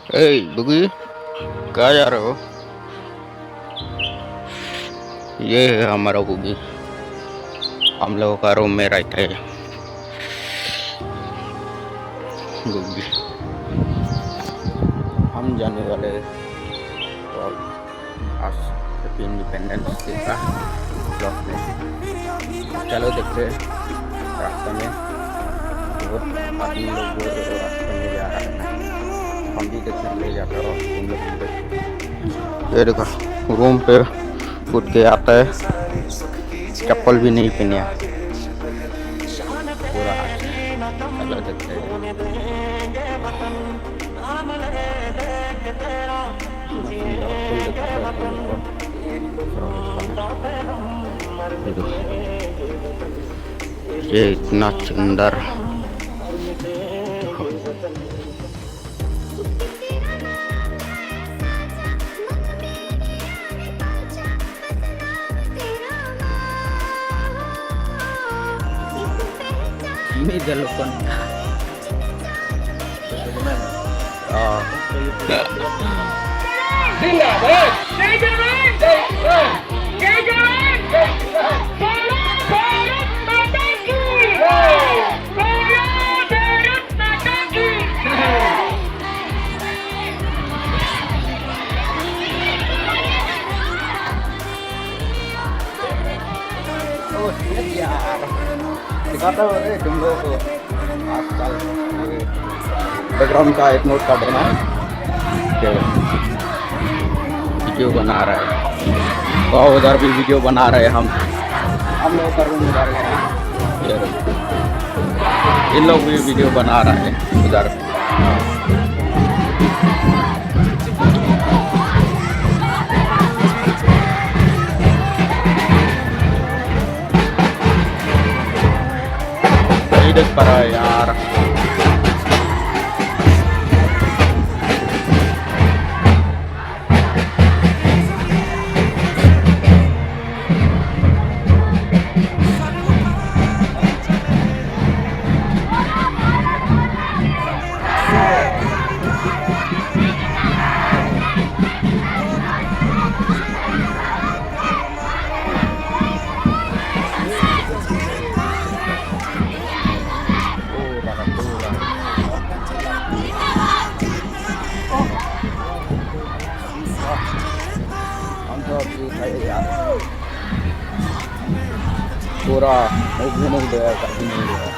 बुगी कहाँ जा रहे हो? ये है हमारा बुगी। हम लोगों का रूम में रहता है बुगी। हम जाने वाले तो आज इंडिपेंडेंस डे का ब्लॉक में। चलो देखते हैं रास्ते में बहुत आदमी लोग रास्ते में जा रहा है। हम भी देखते ले जाते हो तुम लोग। ये देखो रूम पे उठ के आता है, चप्पल भी नहीं पहने पूरा। चलो देखते हैं। ये इतना सुंदर ini telepon. दिखाता हो रहे तुम लोग को आजकल बैकग्राउंड का एक नोट कर देना है। वीडियो बना रहा है और उधर भी वीडियो बना रहे हैं हम लोग का रूम उधर है। इन लोग भी वीडियो बना रहे हैं उधर। देख पा रहा है यार। पूरा घूम गया कहीं नहीं गया।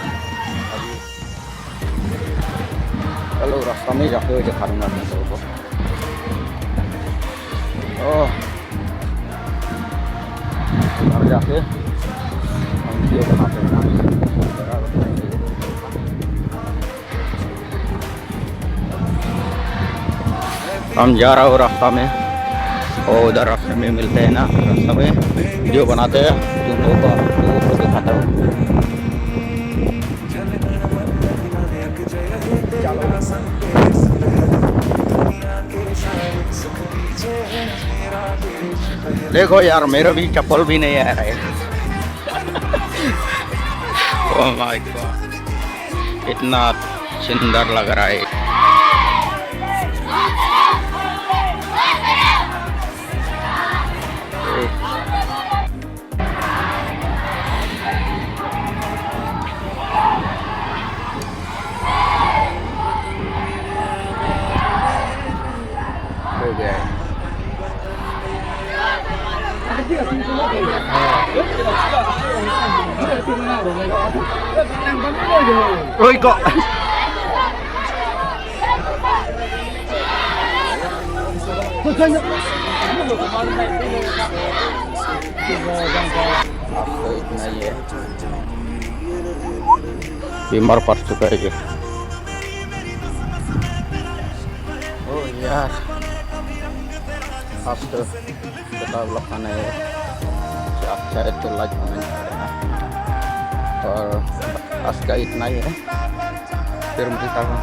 चलो रास्ता में जाते हुए दिखा दूंगा तुम लोगों को। घर जाके हम वीडियो बनाते हैं। हम जा रहा हूँ रास्ता में और उधर रास्ते में मिलते हैं ना, रास्ते में वीडियो बनाते हैं तुम लोगों को दिखाता हूँ। देखो यार मेरा भी चप्पल भी नहीं आ रहा है। ओह माय गॉड इतना सुंदर लग रहा है। Ôi cọ बीमार पड़ चुका है ये। ओ यार अब तो बताओ खाना है अच्छा है तो लाइक कमेंट करना। और आज का इतना ही है, फिर मिलता हूँ।